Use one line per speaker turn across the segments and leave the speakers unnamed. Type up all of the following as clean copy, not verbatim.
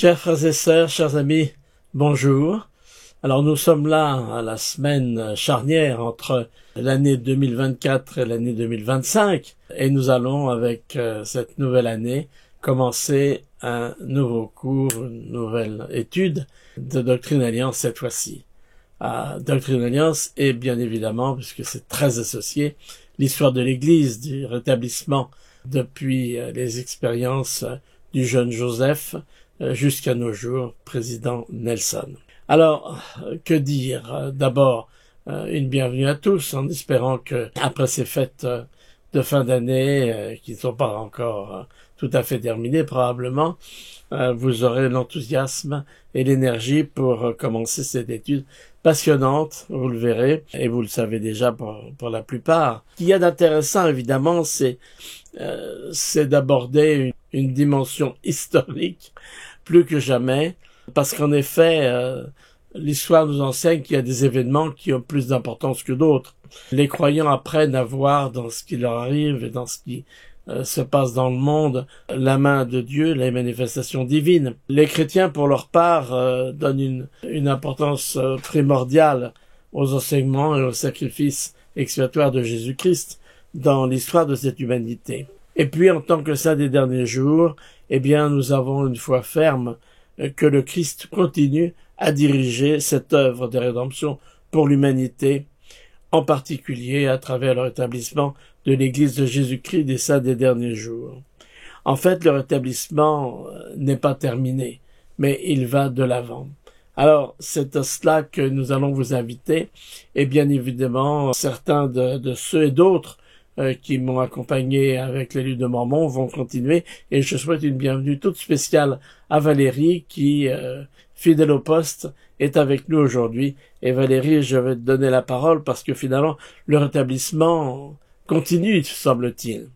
Chers frères et sœurs, chers amis, bonjour. Alors nous sommes là à la semaine charnière entre l'année 2024 et l'année 2025 et nous allons avec cette nouvelle année commencer un nouveau cours, une nouvelle étude de Doctrine Alliance cette fois-ci. Doctrine Alliance est bien évidemment, puisque c'est très associé, l'histoire de l'Église, du rétablissement depuis les expériences du jeune Joseph jusqu'à nos jours, président Nelson. Alors, que dire? D'abord, une bienvenue à tous, en espérant que, après ces fêtes de fin d'année, qui ne sont pas encore tout à fait terminées probablement, vous aurez l'enthousiasme et l'énergie pour commencer cette étude passionnante, vous le verrez, et vous le savez déjà pour la plupart. Ce qu'il y a d'intéressant, évidemment, c'est d'aborder une dimension historique plus que jamais, parce qu'en effet, l'histoire nous enseigne qu'il y a des événements qui ont plus d'importance que d'autres. Les croyants apprennent à voir dans ce qui leur arrive et dans ce qui se passe dans le monde la main de Dieu, les manifestations divines. Les chrétiens, pour leur part, donnent une importance primordiale aux enseignements et aux sacrifices expiatoires de Jésus-Christ dans l'histoire de cette humanité. Et puis, en tant que saint des derniers jours, eh bien, nous avons une foi ferme que le Christ continue à diriger cette œuvre de rédemption pour l'humanité, en particulier à travers le rétablissement de l'Église de Jésus-Christ des saints des derniers jours. En fait, le rétablissement n'est pas terminé, mais il va de l'avant. Alors, c'est à cela que nous allons vous inviter, et bien évidemment, certains de ceux et d'autres qui m'ont accompagné avec les livres de Mormon vont continuer, et je souhaite une bienvenue toute spéciale à Valérie qui, fidèle au poste, est avec nous aujourd'hui. Et Valérie, je vais te donner la parole parce que finalement, le rétablissement continue, semble-t-il.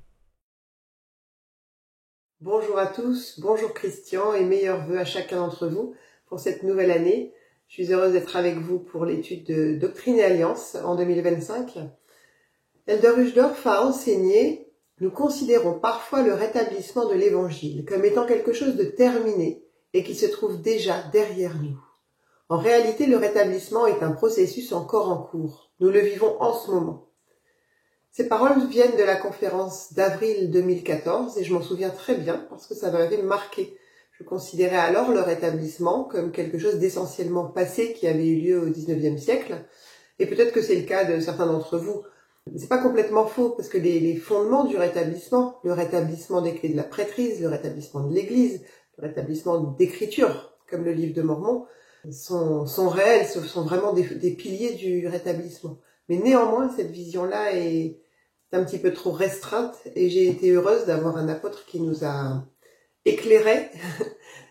Bonjour à tous, bonjour Christian et meilleurs vœux à chacun d'entre vous pour cette nouvelle année. Je suis heureuse d'être avec vous pour l'étude de Doctrine et Alliance en 2025. Elder Uchtdorf a enseigné « Nous considérons parfois le rétablissement de l'Évangile comme étant quelque chose de terminé et qui se trouve déjà derrière nous. En réalité, le rétablissement est un processus encore en cours. Nous le vivons en ce moment. » Ces paroles viennent de la conférence d'avril 2014 et je m'en souviens très bien parce que ça m'avait marqué. Je considérais alors le rétablissement comme quelque chose d'essentiellement passé qui avait eu lieu au XIXe siècle et peut-être que c'est le cas de certains d'entre vous. C'est pas complètement faux parce que les fondements du rétablissement, le rétablissement des clés de la prêtrise, le rétablissement de l'Église, le rétablissement d'écriture comme le livre de Mormon sont réels, ce sont vraiment des piliers du rétablissement. Mais néanmoins, cette vision-là est un petit peu trop restreinte et j'ai été heureuse d'avoir un apôtre qui nous a éclairé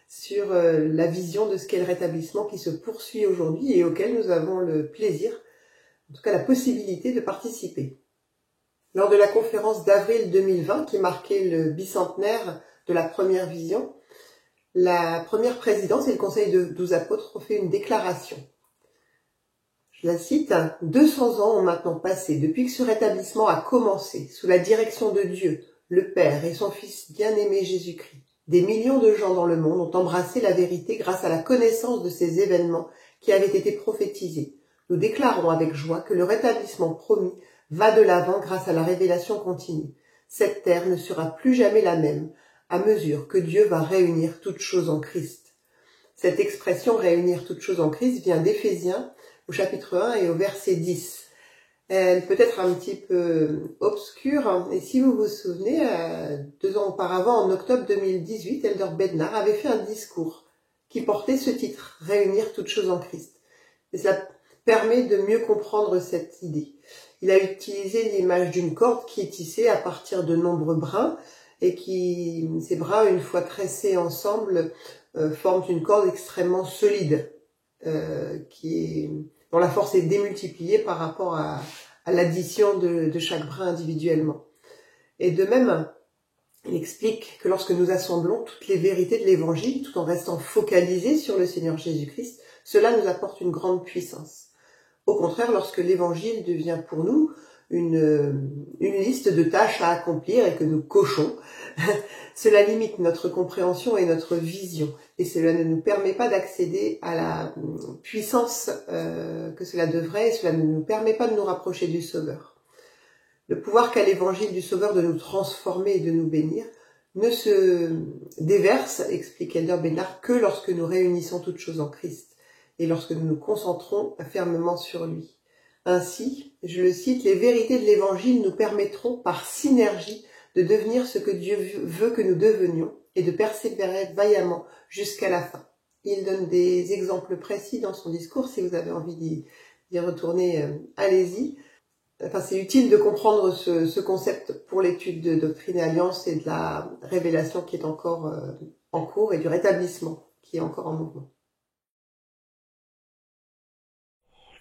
sur la vision de ce qu'est le rétablissement qui se poursuit aujourd'hui et auquel nous avons le plaisir, en tout cas la possibilité de participer. Lors de la conférence d'avril 2020 qui marquait le bicentenaire de la première vision, la première présidence et le conseil de 12 apôtres ont fait une déclaration. Je la cite, « 200 ans ont maintenant passé depuis que ce rétablissement a commencé, sous la direction de Dieu, le Père et son Fils bien-aimé Jésus-Christ. Des millions de gens dans le monde ont embrassé la vérité grâce à la connaissance de ces événements qui avaient été prophétisés. Nous déclarons avec joie que le rétablissement promis va de l'avant grâce à la révélation continue. Cette terre ne sera plus jamais la même, à mesure que Dieu va réunir toutes choses en Christ. » Cette expression « réunir toutes choses en Christ » vient d'Éphésiens, au chapitre 1 et au verset 10. Elle peut être un petit peu obscure, et si vous vous souvenez, 2 ans auparavant, en octobre 2018, Elder Bednar avait fait un discours qui portait ce titre, « Réunir toutes choses en Christ ». Et cela permet de mieux comprendre cette idée. Il a utilisé l'image d'une corde qui est tissée à partir de nombreux brins, et ces brins, une fois tressés ensemble, forment une corde extrêmement solide, dont la force est démultipliée par rapport à l'addition de chaque brin individuellement. Et de même, il explique que lorsque nous assemblons toutes les vérités de l'Évangile, tout en restant focalisés sur le Seigneur Jésus-Christ, cela nous apporte une grande puissance. Au contraire, lorsque l'Évangile devient pour nous une liste de tâches à accomplir et que nous cochons. Cela limite notre compréhension et notre vision, et cela ne nous permet pas d'accéder à la puissance que cela devrait, et cela ne nous permet pas de nous rapprocher du Sauveur. Le pouvoir qu'a l'évangile du Sauveur de nous transformer et de nous bénir ne se déverse, explique Elder Bednar, que lorsque nous réunissons toutes choses en Christ et lorsque nous nous concentrons fermement sur lui. Ainsi, je le cite, les vérités de l'évangile nous permettront par synergie de devenir ce que Dieu veut que nous devenions et de persévérer vaillamment jusqu'à la fin. Il donne des exemples précis dans son discours, si vous avez envie d'y retourner, allez-y. Enfin, c'est utile de comprendre ce concept pour l'étude de Doctrine et Alliance et de la révélation qui est encore en cours et du rétablissement qui est encore en mouvement.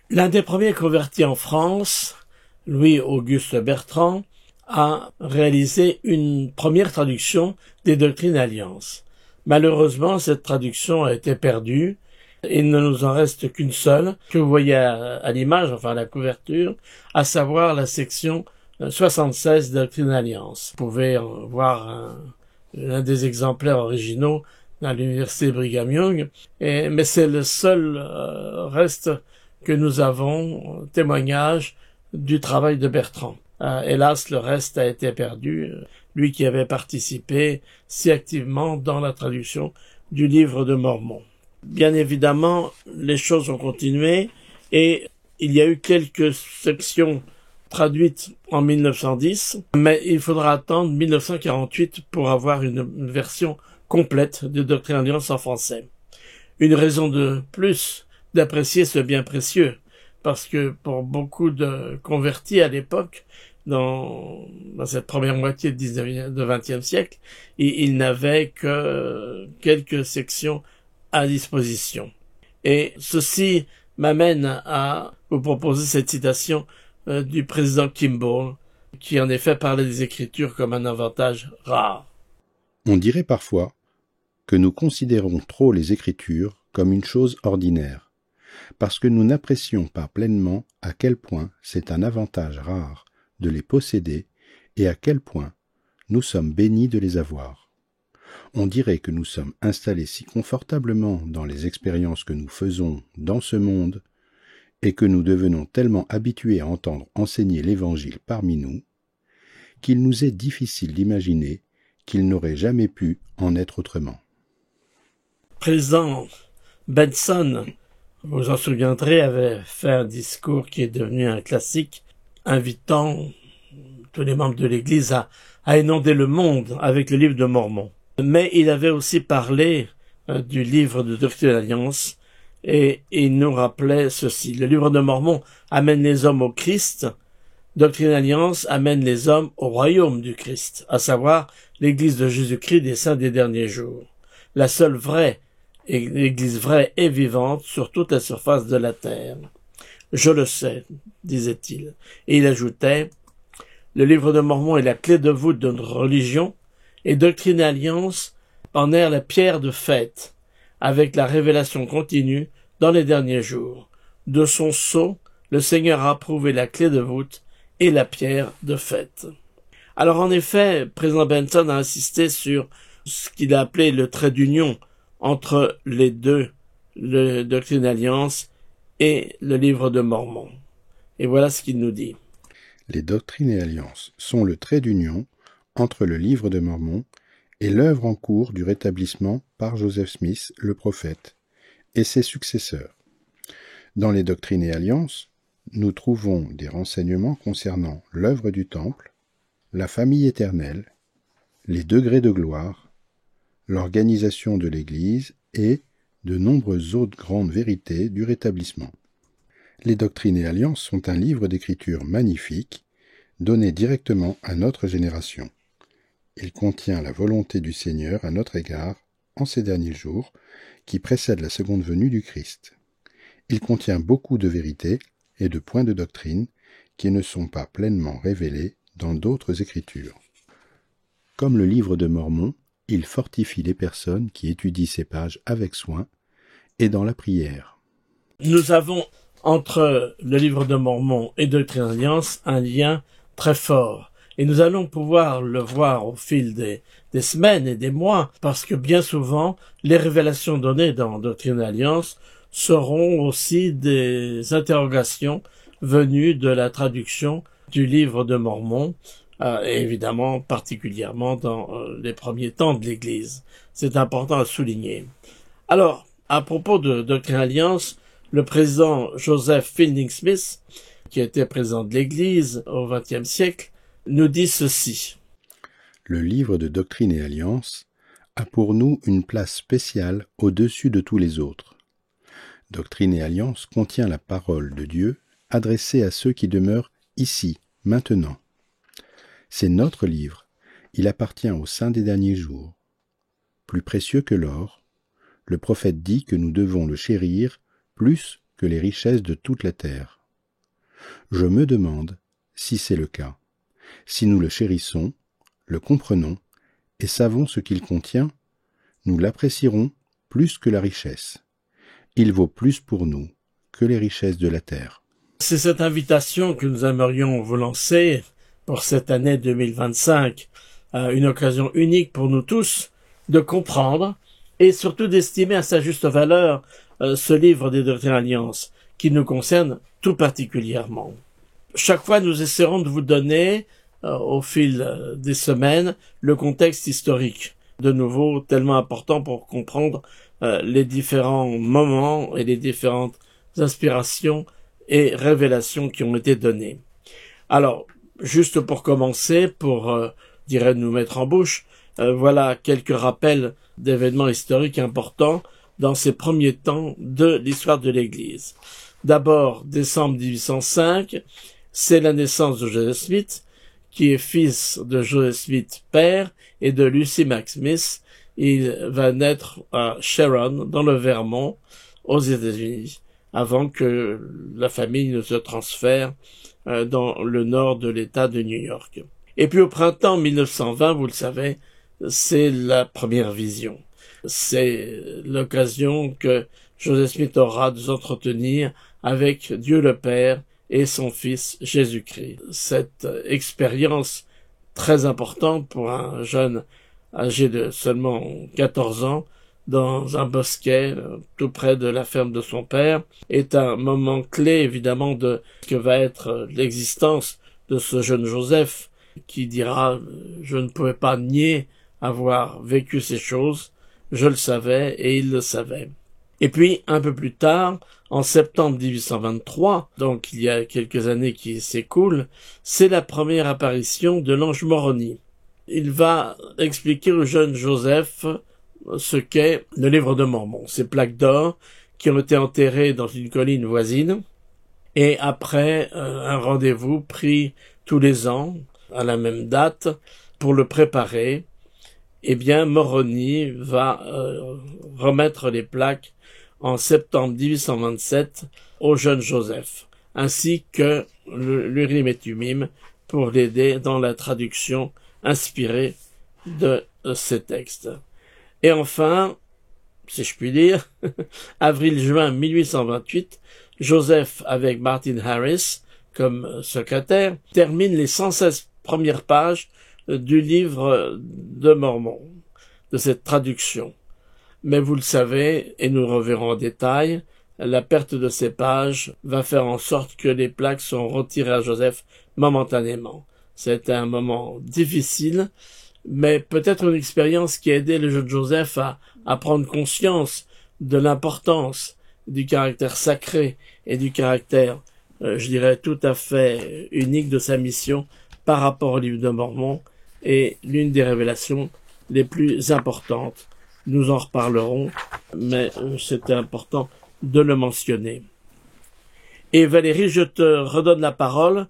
L'un des premiers convertis en France, Louis-Auguste Bertrand, a réalisé une première traduction des Doctrines et Alliances. Malheureusement, cette traduction a été perdue. Il ne nous en reste qu'une seule, que vous voyez à l'image, enfin à la couverture, à savoir la section 76 de Doctrine et Alliance. Vous pouvez voir l'un des exemplaires originaux à l'université Brigham Young, mais c'est le seul reste que nous avons, témoignage du travail de Bertrand. Hélas, le reste a été perdu, lui qui avait participé si activement dans la traduction du livre de Mormon. Bien évidemment, les choses ont continué et il y a eu quelques sections traduites en 1910, mais il faudra attendre 1948 pour avoir une version complète de Doctrine et Alliance en français. Une raison de plus d'apprécier ce bien précieux, parce que pour beaucoup de convertis à l'époque, dans cette première moitié du XXe siècle, ils n'avaient que quelques sections à disposition. Et ceci m'amène à vous proposer cette citation du président Kimball, qui en effet parlait des Écritures comme un avantage rare.
On dirait parfois que nous considérons trop les Écritures comme une chose ordinaire, parce que nous n'apprécions pas pleinement à quel point c'est un avantage rare de les posséder et à quel point nous sommes bénis de les avoir. On dirait que nous sommes installés si confortablement dans les expériences que nous faisons dans ce monde et que nous devenons tellement habitués à entendre enseigner l'Évangile parmi nous qu'il nous est difficile d'imaginer qu'il n'aurait jamais pu en être autrement.
Président Benson, vous vous en souviendrez, avait fait un discours qui est devenu un classique, invitant tous les membres de l'Église à inonder le monde avec le livre de Mormon. Mais il avait aussi parlé du livre de Doctrine et Alliance, et il nous rappelait ceci. Le livre de Mormon amène les hommes au Christ, Doctrine et Alliance amène les hommes au royaume du Christ, à savoir l'Église de Jésus-Christ des saints des derniers jours. La seule vraie, l'Église vraie et vivante sur toute la surface de la terre. Je le sais, disait-il. Et il ajoutait, le livre de Mormon est la clé de voûte de notre religion, et Doctrine et Alliance en est la pierre de faite, avec la révélation continue dans les derniers jours. De son sceau, le Seigneur a approuvé la clé de voûte et la pierre de faite. Alors en effet, président Benson a insisté sur ce qu'il a appelé le trait d'union entre les deux, le Doctrine et Alliance et le livre de Mormon. Et voilà ce qu'il nous dit.
Les Doctrines et Alliances sont le trait d'union entre le livre de Mormon et l'œuvre en cours du rétablissement par Joseph Smith, le prophète, et ses successeurs. Dans les Doctrines et Alliances, nous trouvons des renseignements concernant l'œuvre du Temple, la famille éternelle, les degrés de gloire, l'organisation de l'Église et de nombreuses autres grandes vérités du rétablissement. Les Doctrines et Alliances sont un livre d'écriture magnifique, donné directement à notre génération. Il contient la volonté du Seigneur à notre égard en ces derniers jours, qui précèdent la seconde venue du Christ. Il contient beaucoup de vérités et de points de doctrine qui ne sont pas pleinement révélés dans d'autres écritures. Comme le livre de Mormon, il fortifie les personnes qui étudient ces pages avec soin et dans la prière.
Nous avons entre le livre de Mormon et Doctrine et Alliance un lien très fort. Et nous allons pouvoir le voir au fil des semaines et des mois, parce que bien souvent, les révélations données dans Doctrine et Alliance seront aussi des interrogations venues de la traduction du livre de Mormon, et évidemment particulièrement dans les premiers temps de l'Église. C'est important à souligner. Alors, à propos de Doctrine et Alliance, le président Joseph Fielding Smith, qui était président de l'Église au XXe siècle, nous dit ceci.
Le livre de Doctrine et Alliance a pour nous une place spéciale au-dessus de tous les autres. Doctrine et Alliance contient la parole de Dieu adressée à ceux qui demeurent ici, maintenant. C'est notre livre, il appartient au saint des derniers jours. Plus précieux que l'or, le prophète dit que nous devons le chérir plus que les richesses de toute la terre. Je me demande si c'est le cas, si nous le chérissons, le comprenons et savons ce qu'il contient, nous l'apprécierons plus que la richesse. Il vaut plus pour nous que les richesses de la terre.
C'est cette invitation que nous aimerions vous lancer pour cette année 2025, une occasion unique pour nous tous de comprendre et surtout d'estimer à sa juste valeur ce livre des Doctrines et Alliances qui nous concerne tout particulièrement. Chaque fois, nous essaierons de vous donner, au fil des semaines, le contexte historique, de nouveau tellement important pour comprendre les différents moments et les différentes inspirations et révélations qui ont été données. Alors, juste pour commencer, pour, nous mettre en bouche, voilà quelques rappels d'événements historiques importants dans ces premiers temps de l'histoire de l'Église. D'abord, décembre 1805, c'est la naissance de Joseph Smith, qui est fils de Joseph Smith père et de Lucy Mack Smith. Il va naître à Sharon, dans le Vermont, aux États-Unis, avant que la famille ne se transfère dans le nord de l'État de New York. Et puis au printemps 1920, vous le savez, c'est la première vision. C'est l'occasion que Joseph Smith aura de s'entretenir avec Dieu le Père et son Fils Jésus-Christ. Cette expérience très importante pour un jeune âgé de seulement 14 ans, dans un bosquet tout près de la ferme de son père, est un moment clé évidemment de ce que va être l'existence de ce jeune Joseph, qui dira « Je ne pouvais pas nier avoir vécu ces choses, je le savais et il le savait ». Et puis, un peu plus tard, en septembre 1823, donc il y a quelques années qui s'écoulent, c'est la première apparition de l'ange Moroni. Il va expliquer au jeune Joseph ce qu'est le livre de Mormon, ces plaques d'or qui ont été enterrées dans une colline voisine, et après un rendez-vous pris tous les ans, à la même date, pour le préparer, eh bien Moroni va remettre les plaques en septembre 1827 au jeune Joseph, ainsi que l'Urim et Thummim pour l'aider dans la traduction inspirée de ces textes. Et enfin, si je puis dire, avril-juin 1828, Joseph, avec Martin Harris comme secrétaire, termine les 116 premières pages du livre de Mormon, de cette traduction. Mais vous le savez, et nous reverrons en détail, la perte de ces pages va faire en sorte que les plaques sont retirées à Joseph momentanément. C'est un moment difficile, mais peut-être une expérience qui a aidé le jeune Joseph à prendre conscience de l'importance du caractère sacré et du caractère, je dirais, tout à fait unique de sa mission par rapport au livre de Mormon, et l'une des révélations les plus importantes. Nous en reparlerons, mais c'était important de le mentionner. Et Valérie, je te redonne la parole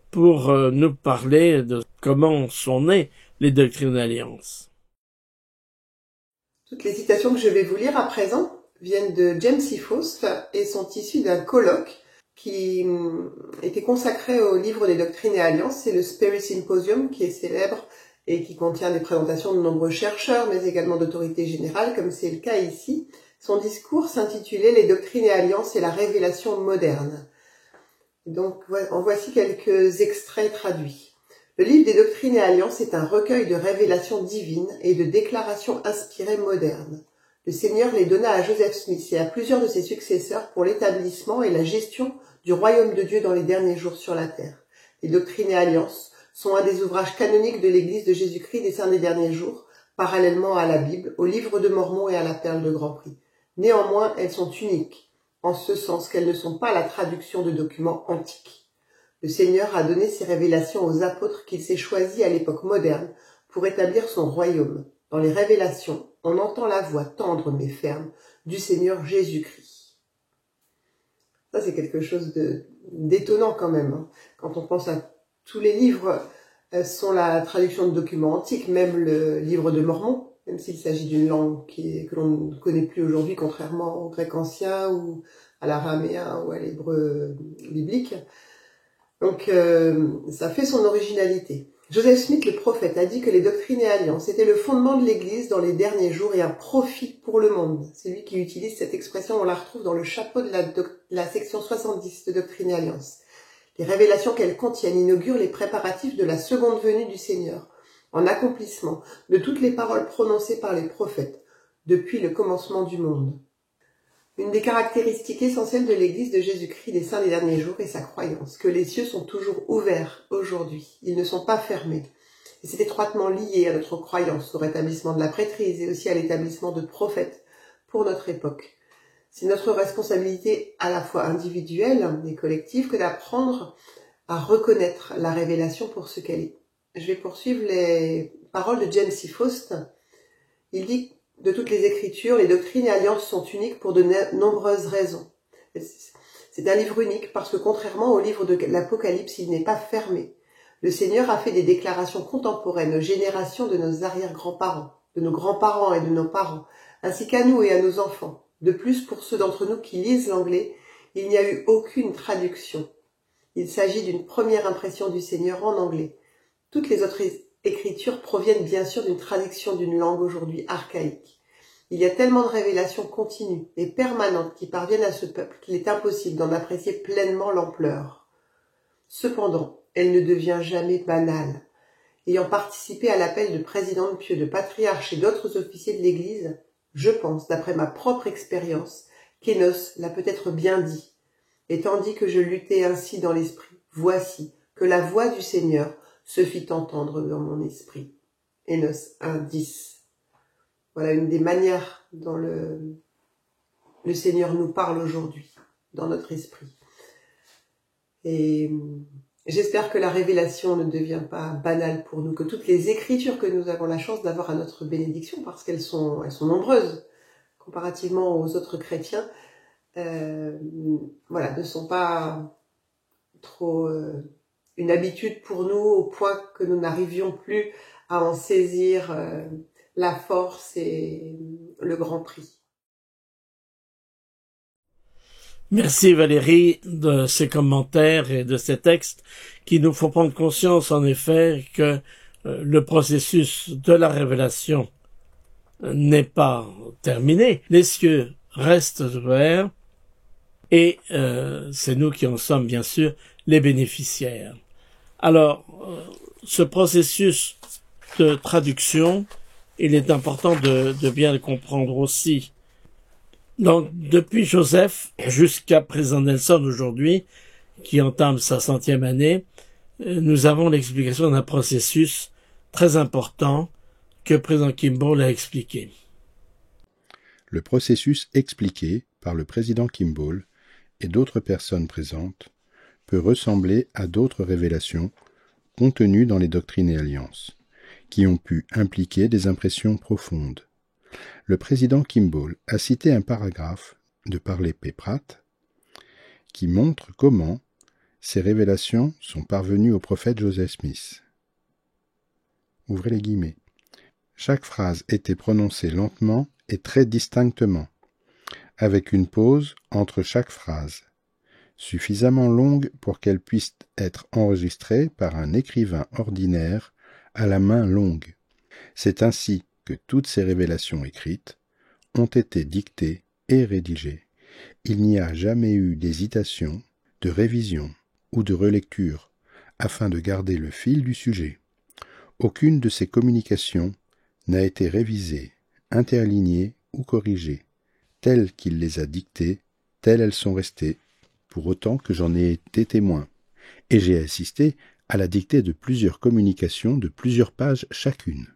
pour nous parler de comment sont nées les Doctrines et Alliances.
Toutes les citations que je vais vous lire à présent viennent de James C. Faust et sont issues d'un colloque qui était consacré au livre des Doctrines et Alliances. C'est le Sperry Symposium qui est célèbre et qui contient des présentations de nombreux chercheurs, mais également d'autorités générales, comme c'est le cas ici. Son discours s'intitulait « Les doctrines et alliances et la révélation moderne ». Donc, en voici quelques extraits traduits. Le livre des doctrines et alliances est un recueil de révélations divines et de déclarations inspirées modernes. Le Seigneur les donna à Joseph Smith et à plusieurs de ses successeurs pour l'établissement et la gestion du royaume de Dieu dans les derniers jours sur la terre. Les doctrines et alliances sont un des ouvrages canoniques de l'Église de Jésus-Christ des Saints des derniers jours, parallèlement à la Bible, au livre de Mormon et à la Perle de Grand Prix. Néanmoins, elles sont uniques, en ce sens qu'elles ne sont pas la traduction de documents antiques. Le Seigneur a donné ses révélations aux apôtres qu'il s'est choisis à l'époque moderne pour établir son royaume. Dans les révélations, on entend la voix tendre mais ferme du Seigneur Jésus-Christ. Ça, c'est quelque chose d'étonnant quand même, hein. Quand on pense à tous les livres sont la traduction de documents antiques, même le livre de Mormon, même s'il s'agit d'une langue que l'on ne connaît plus aujourd'hui, contrairement au grec ancien ou à l'araméen ou à l'hébreu biblique. Donc, ça fait son originalité. Joseph Smith, le prophète, a dit que les doctrines et alliances étaient le fondement de l'Église dans les derniers jours et un profit pour le monde. C'est lui qui utilise cette expression, on la retrouve dans le chapeau de la section 70 de Doctrines et alliances. Les révélations qu'elles contiennent inaugurent les préparatifs de la seconde venue du Seigneur, en accomplissement de toutes les paroles prononcées par les prophètes depuis le commencement du monde. Une des caractéristiques essentielles de l'Église de Jésus-Christ des Saints des derniers jours est sa croyance, que les cieux sont toujours ouverts aujourd'hui, ils ne sont pas fermés. Et c'est étroitement lié à notre croyance, au rétablissement de la prêtrise et aussi à l'établissement de prophètes pour notre époque. C'est notre responsabilité à la fois individuelle et collective que d'apprendre à reconnaître la révélation pour ce qu'elle est. Je vais poursuivre les paroles de James C. Faust. Il dit de toutes les Écritures, les doctrines et alliances sont uniques pour de nombreuses raisons. C'est un livre unique parce que contrairement au livre de l'Apocalypse, il n'est pas fermé. Le Seigneur a fait des déclarations contemporaines aux générations de nos arrière-grands-parents, de nos grands-parents et de nos parents, ainsi qu'à nous et à nos enfants. De plus, pour ceux d'entre nous qui lisent l'anglais, il n'y a eu aucune traduction. Il s'agit d'une première impression du Seigneur en anglais. Toutes les autres écritures proviennent bien sûr d'une traduction d'une langue aujourd'hui archaïque. Il y a tellement de révélations continues et permanentes qui parviennent à ce peuple qu'il est impossible d'en apprécier pleinement l'ampleur. Cependant, elle ne devient jamais banale. Ayant participé à l'appel de président de Pieux, de patriarches et d'autres officiers de l'Église, je pense, d'après ma propre expérience, qu'Énos l'a peut-être bien dit. Et tandis que je luttais ainsi dans l'esprit, voici que la voix du Seigneur se fit entendre dans mon esprit. Énos 1:10. Voilà une des manières dont le Seigneur nous parle aujourd'hui, dans notre esprit. Et j'espère que la révélation ne devient pas banale pour nous, que toutes les écritures que nous avons la chance d'avoir à notre bénédiction, parce qu'elles sont nombreuses, comparativement aux autres chrétiens, ne sont pas trop une habitude pour nous, au point que nous n'arrivions plus à en saisir la force et le grand prix.
Merci Valérie de ces commentaires et de ces textes qui nous font prendre conscience en effet que le processus de la révélation n'est pas terminé. Les cieux restent ouverts et c'est nous qui en sommes bien sûr les bénéficiaires. Alors, ce processus de traduction, il est important de bien le comprendre aussi. Donc, depuis Joseph jusqu'à président Nelson aujourd'hui, qui entame sa 100e année, nous avons l'explication d'un processus très important que président Kimball a expliqué.
Le processus expliqué par le président Kimball et d'autres personnes présentes peut ressembler à d'autres révélations contenues dans les doctrines et alliances, qui ont pu impliquer des impressions profondes. Le président Kimball a cité un paragraphe de Parley P. Pratt qui montre comment ces révélations sont parvenues au prophète Joseph Smith. Ouvrez les guillemets. Chaque phrase était prononcée lentement et très distinctement, avec une pause entre chaque phrase, suffisamment longue pour qu'elle puisse être enregistrée par un écrivain ordinaire à la main longue. C'est ainsi que toutes ces révélations écrites ont été dictées et rédigé. Il n'y a jamais eu d'hésitation, de révision ou de relecture afin de garder le fil du sujet. Aucune de ces communications n'a été révisée, interlignée ou corrigée. Telles qu'il les a dictées, telles elles sont restées, pour autant que j'en ai été témoin. Et j'ai assisté à la dictée de plusieurs communications de plusieurs pages chacune.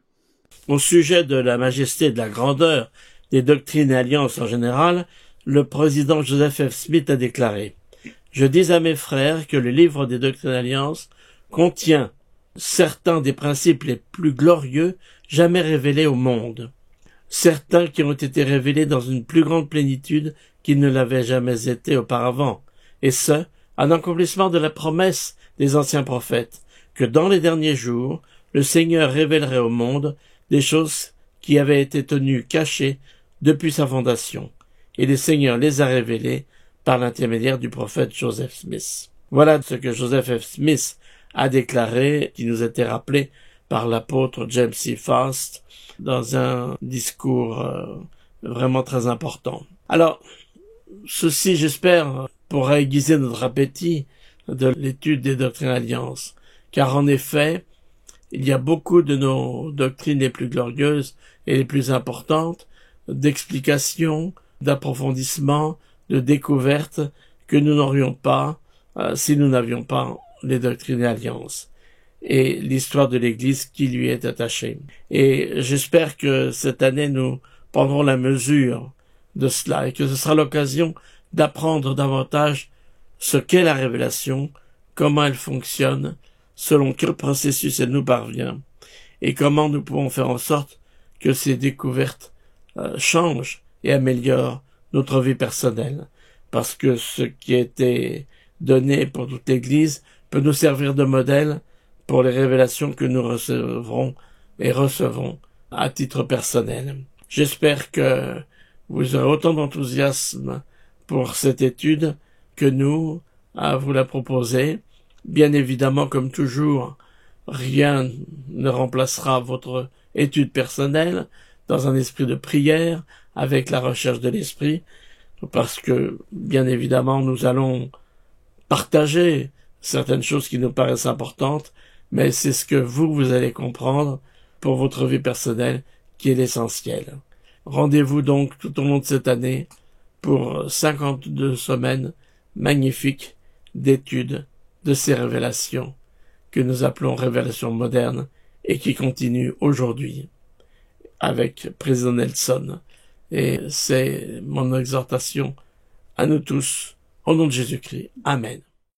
Au sujet de la majesté et de la grandeur des doctrines et alliances en général, le président Joseph F. Smith a déclaré « Je dis à mes frères que le livre des doctrines et alliances contient certains des principes les plus glorieux jamais révélés au monde, certains qui ont été révélés dans une plus grande plénitude qu'ils ne l'avaient jamais été auparavant, et ce, en accomplissement de la promesse des anciens prophètes, que dans les derniers jours, le Seigneur révélerait au monde des choses qui avaient été tenues cachées depuis sa fondation, et le Seigneur les a révélées par l'intermédiaire du prophète Joseph Smith. » Voilà ce que Joseph F. Smith a déclaré, qui nous a été rappelé par l'apôtre James C. Faust dans un discours vraiment très important. Alors, ceci, j'espère, pourra aiguiser notre appétit de l'étude des doctrines alliances, car en effet, il y a beaucoup de nos doctrines les plus glorieuses et les plus importantes, d'explications, d'approfondissements, de découvertes que nous n'aurions pas si nous n'avions pas les doctrines et alliances et l'histoire de l'Église qui lui est attachée. Et j'espère que cette année nous prendrons la mesure de cela et que ce sera l'occasion d'apprendre davantage ce qu'est la révélation, comment elle fonctionne, selon quel processus elle nous parvient, et comment nous pouvons faire en sorte que ces découvertes changent et améliorent notre vie personnelle, parce que ce qui a été donné pour toute l'Église peut nous servir de modèle pour les révélations que nous recevrons et recevons à titre personnel. J'espère que vous aurez autant d'enthousiasme pour cette étude que nous à vous la proposer. Bien évidemment, comme toujours, rien ne remplacera votre étude personnelle dans un esprit de prière avec la recherche de l'esprit, parce que, bien évidemment, nous allons partager certaines choses qui nous paraissent importantes, mais c'est ce que vous allez comprendre pour votre vie personnelle qui est l'essentiel. Rendez-vous donc tout au long de cette année pour 52 semaines magnifiques d'études de ces révélations que nous appelons révélations modernes et qui continuent aujourd'hui avec Président Nelson. Et c'est mon exhortation à nous tous, au nom de Jésus-Christ. Amen.